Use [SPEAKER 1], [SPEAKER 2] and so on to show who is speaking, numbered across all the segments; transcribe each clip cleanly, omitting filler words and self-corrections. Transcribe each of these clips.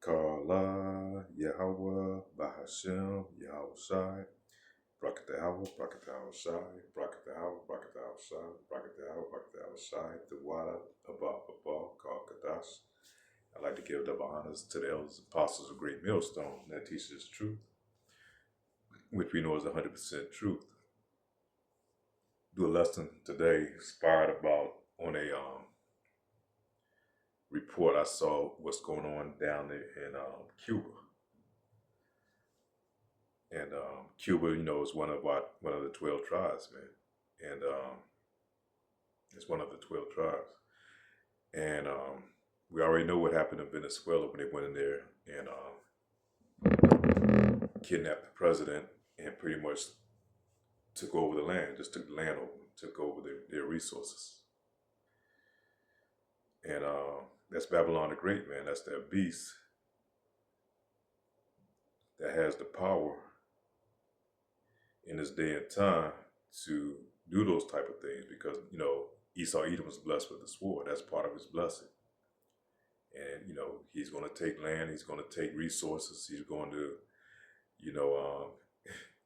[SPEAKER 1] Kala Yahweh Bahashem Yahweh Shai Brakatahawa Brakatahawa Shai Brakatahawa Brakatahawa Shai Brakatahawa Brakatahawa Shai Tawada Abba Kadash. I'd like to give double honors to the elders apostles of Great Millstone that teaches truth, which we know is 100% truth. Do a lesson today inspired about on a report I saw what's going on down there in Cuba. And Cuba, is one of the 12 tribes, man. And it's one of the 12 tribes. And we already know what happened in Venezuela when they went in there and kidnapped the president and pretty much took over the land, just took the land over, took over their resources. And that's Babylon the Great, man. That's that beast that has the power in this day and time to do those type of things because, Esau Edom was blessed with the sword. That's part of his blessing. And, he's going to take land. He's going to take resources. He's going to,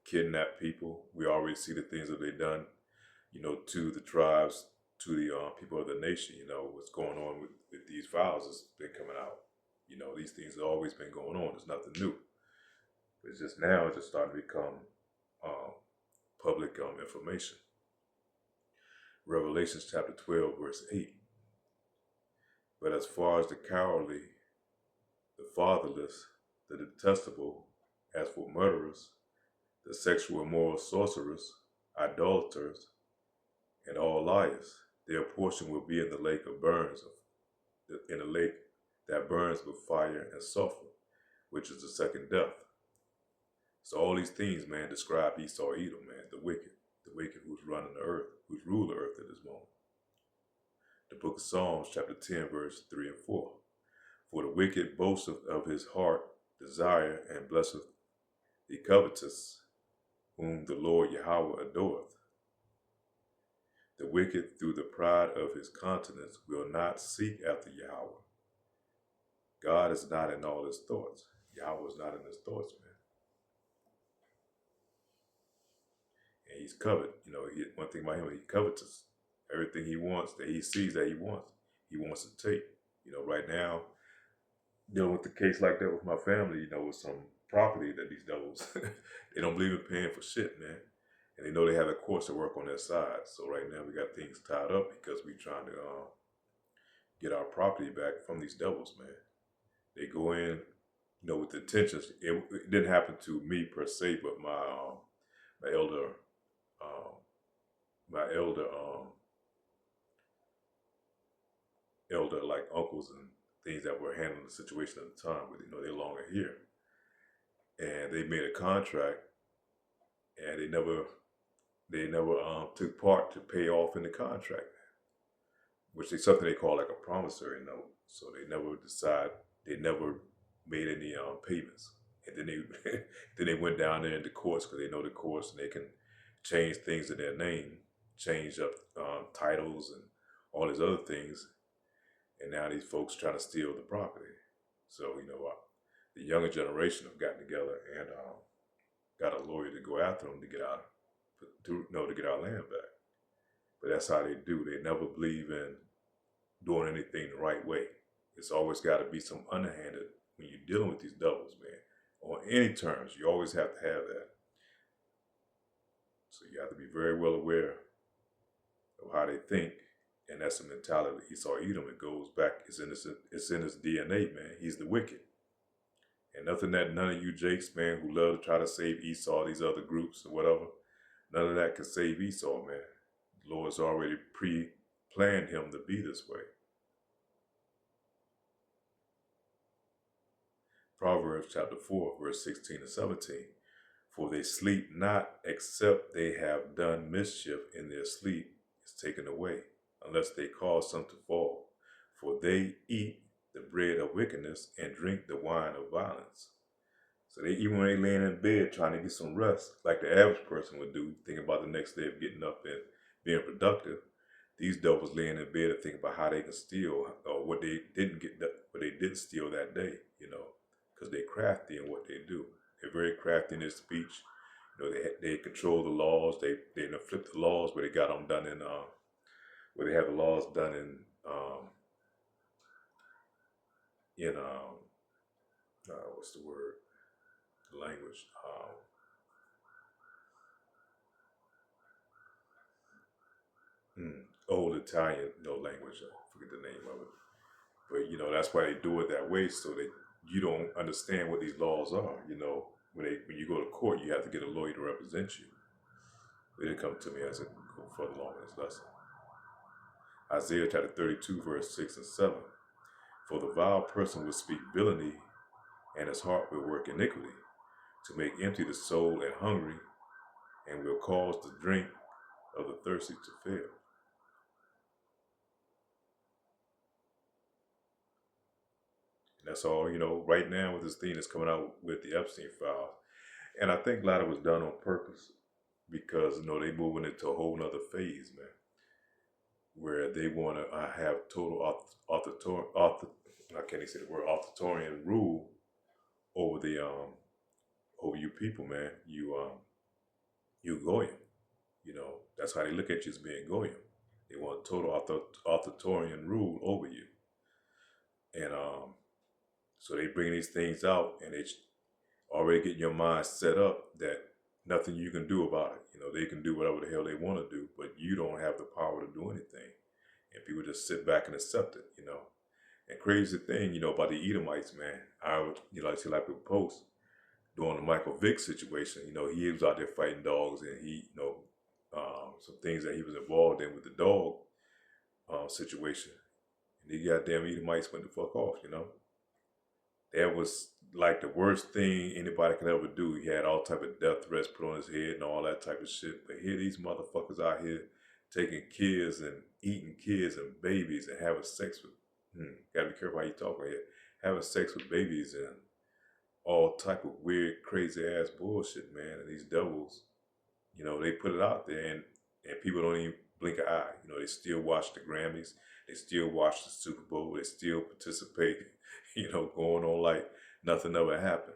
[SPEAKER 1] kidnap people. We already see the things that they've done, to the tribes, to the people of the nation. What's going on with these files has been coming out. These things have always been going on. It's nothing new. It's just now it's just starting to become public information. Revelation chapter 12, verse 8. But as far as the cowardly, the fatherless, the detestable, as for murderers, the sexual immoral sorcerers, idolaters, and all liars, their portion will be in the lake of burns, in a lake that burns with fire and sulfur, which is the second death. So all these things, man, describe Esau Edom, man, the wicked who's running the earth, who's ruled the earth at this moment. The book of Psalms, chapter 10, verse 3 and 4. For the wicked boasteth of his heart desire, and blesseth the covetous, whom the Lord Yahweh adoreth. The wicked, through the pride of his countenance, will not seek after Yahweh. God is not in all his thoughts. Yahweh is not in his thoughts, man. And he's covet. One thing about him, he covetous. Everything he wants, that he sees that he wants to take. Right now, dealing with the case like that with my family, with some property that these devils, they don't believe in paying for shit, man. And they know they have a course to work on their side. So right now we got things tied up because we're trying to get our property back from these devils, man. They go in, with the intentions. It didn't happen to me per se, but my elder like uncles and things that were handling the situation at the time, but they're longer here. And they made a contract, and they never took part to pay off in the contract, which is something they call like a promissory note. So they never made any payments. And then they went down there in the courts because they know the courts and they can change things in their name, change up titles and all these other things. And now these folks trying to steal the property. So, the younger generation have gotten together and got a lawyer to go after them to get our land back. But that's how they do. They never believe in doing anything the right way. It's always got to be some underhanded when you're dealing with these devils, man. On any terms, you always have to have that. So you have to be very well aware of how they think. And that's the mentality of Esau Edom. It goes back, it's in his DNA, man. He's the wicked. And nothing that none of you jakes, man, who love to try to save Esau, these other groups or whatever, none of that can save Esau, man. The Lord's already pre-planned him to be this way. Proverbs chapter 4, verse 16 and 17. For they sleep not, except they have done mischief, in their sleep is taken away, unless they cause some to fall. For they eat the bread of wickedness and drink the wine of violence. So even when they laying in bed trying to get some rest, like the average person would do, thinking about the next day of getting up and being productive, these devils laying in bed and thinking about how they can steal or what they didn't steal that day, because they're crafty in what they do. They're very crafty in their speech. You know, they control the laws. They flip the laws where they got them done in where they have the laws done in what's the word, the language, old Italian, no language. I forget the name of it. But you know that's why they do it that way, so that you don't understand what these laws are. You know, when you go to court, you have to get a lawyer to represent you. It didn't come to me as it go further along in this lesson. Isaiah chapter 32, verse 6 and 7. For the vile person will speak villainy, and his heart will work iniquity, to make empty the soul and hungry, and will cause the drink of the thirsty to fail. And that's all, you know, right now with this thing that's coming out with the Epstein files. And I think a lot of it was done on purpose because, you know, they moving into a whole nother phase, man, where they want to have total I can't even say the word authoritarian rule over the over you people, man. You Goyim. You know, that's how they look at you as being Goyim. They want total authoritarian rule over you. And so they bring these things out and they already get your mind set up that nothing you can do about it. You know, they can do whatever the hell they want to do, but you don't have the power to do anything. And people just sit back and accept it, you know. And crazy thing, you know, about the Edomites, man, I see like people post during the Michael Vick situation, you know, he was out there fighting dogs and he, you know, some things that he was involved in with the dog situation. And the goddamn Edomites went the fuck off, you know. That was like the worst thing anybody could ever do. He had all type of death threats put on his head and all that type of shit. But here these motherfuckers out here taking kids and eating kids and babies and having sex with, gotta be careful how you talk right here, having sex with babies and all type of weird, crazy ass bullshit, man. And these devils, you know, they put it out there and people don't even blink an eye. You know, they still watch the Grammys. They still watch the Super Bowl. They still participate, you know, going on like nothing ever happened.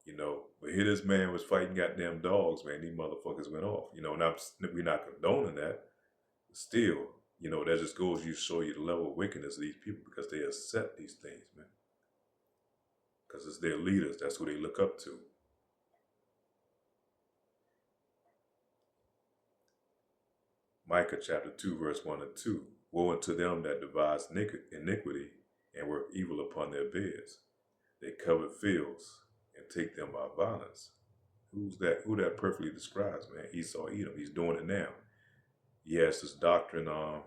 [SPEAKER 1] You know, but here this man was fighting goddamn dogs, man. These motherfuckers went off. You know, now we're not condoning that. But still, you know, that just goes to show you the level of wickedness of these people because they accept these things, man. Because it's their leaders. That's who they look up to. Micah chapter 2, verse 1 and 2. Woe unto them that devise iniquity and work evil upon their beds. They covet fields and take them by violence. Who's that? Who that perfectly describes, man? Esau Edom. He's doing it now. He has this doctrine, I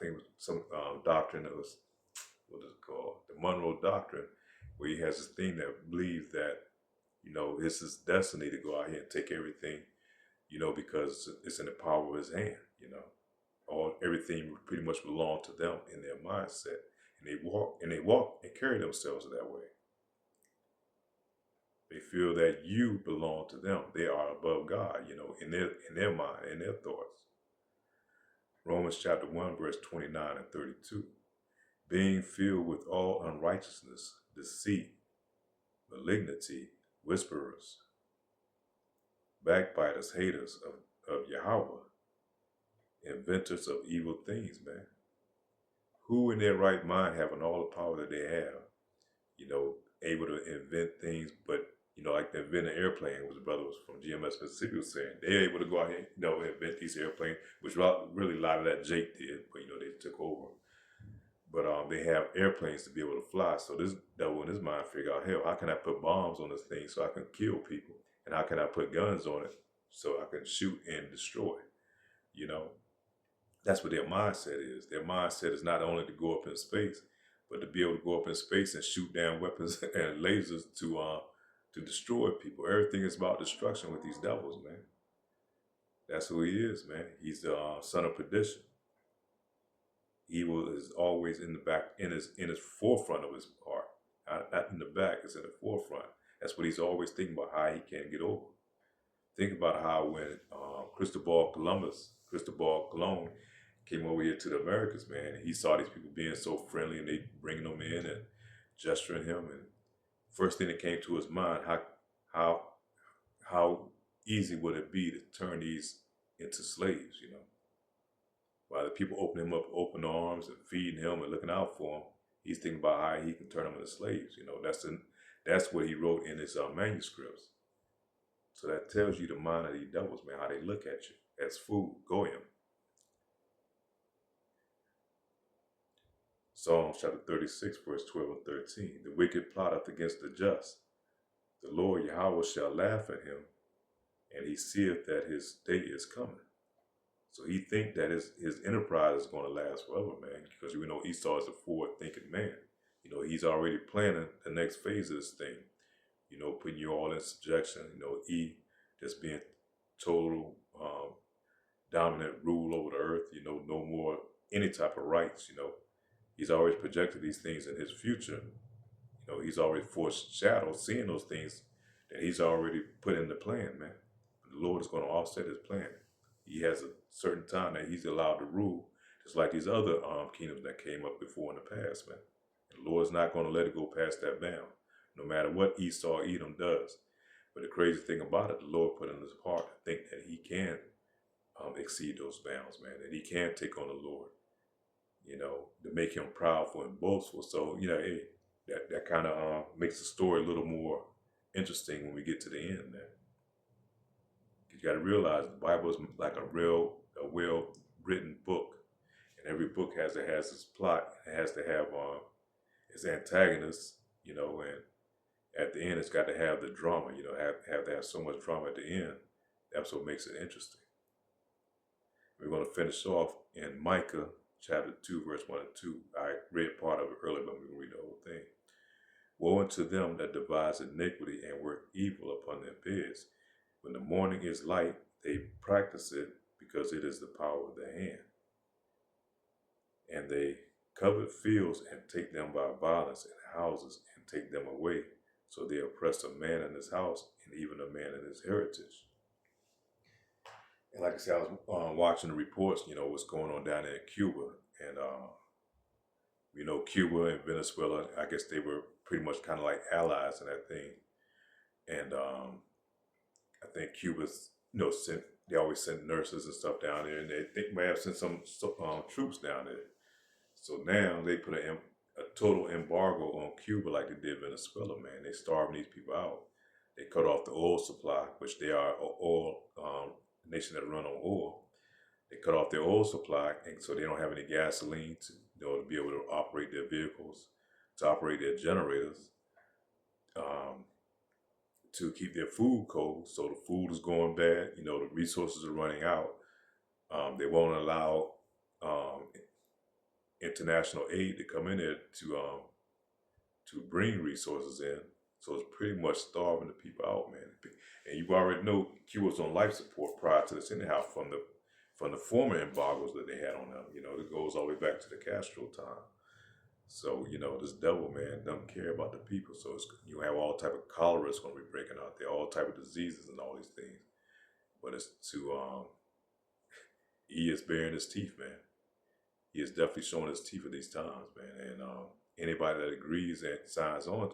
[SPEAKER 1] think it was some doctrine that was, what is it called? The Monroe Doctrine, where he has this thing that believes that, you know, it's his destiny to go out here and take everything, you know, because it's in the power of his hand, you know. Everything pretty much belong to them in their mindset. And they walk and carry themselves that way. They feel that you belong to them. They are above God, you know, in their mind, in their thoughts. Romans chapter 1, verse 29 and 32. Being filled with all unrighteousness, deceit, malignity, whisperers, backbiters, haters of Yahweh, inventors of evil things, man. Who in their right mind, having all the power that they have, you know, able to invent things, but, you know, like to invent an airplane, which the brother was from GMS Mississippi was saying, they're able to go out here, you know, invent these airplanes, which really a lot of that Jake did, but, you know, they took over. But they have airplanes to be able to fly. So this devil in his mind figure out, hell, how can I put bombs on this thing so I can kill people? And how can I put guns on it so I can shoot and destroy? You know, that's what their mindset is. Their mindset is not only to go up in space, but to be able to go up in space and shoot down weapons and lasers to destroy people. Everything is about destruction with these devils, man. That's who he is, man. He's the son of perdition. Evil is always in the back, in his forefront of his heart, not in the back. It's in the forefront. That's what he's always thinking about, how he can't get over. Think about how when Cristobal Colon came over here to the Americas, man, he saw these people being so friendly and they bringing them in and gesturing him, and first thing that came to his mind, how how easy would it be to turn these into slaves, While the people open him up open arms and feeding him and looking out for him, he's thinking about how he can turn them into slaves. That's what he wrote in his manuscripts. So that tells you the mind of these devils, man, how they look at you as food. Goyim. Psalms chapter 36, verse 12 and 13. The wicked plotteth against the just. The Lord Yahweh shall laugh at him, and he seeth that his day is coming. So he think that his enterprise is going to last forever, man, because we know Esau is a forward-thinking man. He's already planning the next phase of this thing, putting you all in subjection, just being total dominant rule over the earth, no more any type of rights, He's always projected these things in his future. He's already foreshadowed seeing those things that he's already put in the plan, man. The Lord is going to offset his plan. He has a certain time that he's allowed to rule, just like these other kingdoms that came up before in the past, man. And the Lord's not going to let it go past that bound, no matter what Esau, Edom does. But the crazy thing about it, the Lord put in his heart to think that he can exceed those bounds, man, that he can take on the Lord, to make him proudful and boastful. So, that kind of makes the story a little more interesting when we get to the end, man. You got to realize the Bible is like a well-written book, and every book has its plot. It has to have its antagonists, and at the end it's got to have the drama. Have to have so much drama at the end. That's what makes it interesting. We're going to finish off in Micah chapter 2, verse 1 and 2. I read part of it earlier, but we're going to read the whole thing. Woe unto them that devise iniquity and work evil upon their beds. When the morning is light, they practice it, because it is the power of their hand. And they covet fields and take them by violence, and houses and take them away. So they oppress a man in his house, and even a man in his heritage. And like I said, I was watching the reports, what's going on down there in Cuba. And, Cuba and Venezuela, I guess they were pretty much kind of like allies in that thing. And I think Cuba's, they always send nurses and stuff down there, and they may have sent some troops down there. So now they put a total embargo on Cuba like they did Venezuela, man. They starving these people out. They cut off the oil supply, which they are an oil nation that run on oil. They cut off their oil supply, and so they don't have any gasoline to be able to operate their vehicles, to operate their generators, to keep their food cold. So the food is going bad. The resources are running out. They won't allow international aid to come in there to bring resources in. So it's pretty much starving the people out, man. And you already know Cuba's on life support prior to this anyhow from the former embargoes that they had on them. It goes all the way back to the Castro time. So, this devil, man, doesn't care about the people. So you have all type of cholera that's going to be breaking out there, all type of diseases and all these things. But it's he is bearing his teeth, man. He is definitely showing his teeth at these times, man. And anybody that agrees and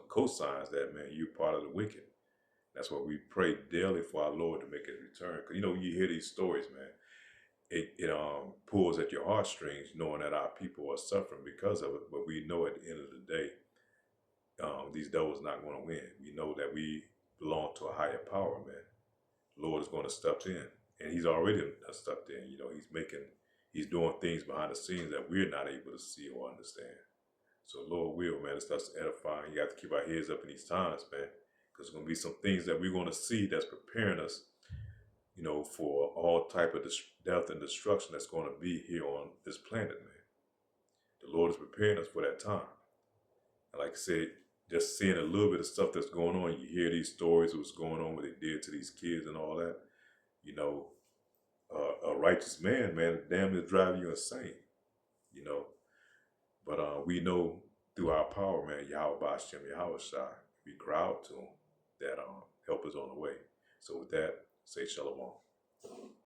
[SPEAKER 1] co-signs that, man, you're part of the wicked. That's why we pray daily for our Lord to make his return. Because, you hear these stories, man. It pulls at your heartstrings knowing that our people are suffering because of it. But we know at the end of the day, these devils not going to win. We know that we belong to a higher power, man. The Lord is going to step in. And he's already stepped in. He's doing things behind the scenes that we're not able to see or understand. So Lord will, man, it starts edifying. You got to keep our heads up in these times, man. Because there's going to be some things that we're going to see that's preparing us, for all type of death and destruction that's going to be here on this planet, man. The Lord is preparing us for that time. And like I said, just seeing a little bit of stuff that's going on, you hear these stories of what's going on, what they did to these kids and all that. A righteous man, damn near drive you insane, But we know through our power, man, Yahweh Bashem, Yahweh Shai, we cry out to him that help is on the way. So with that, say shalom.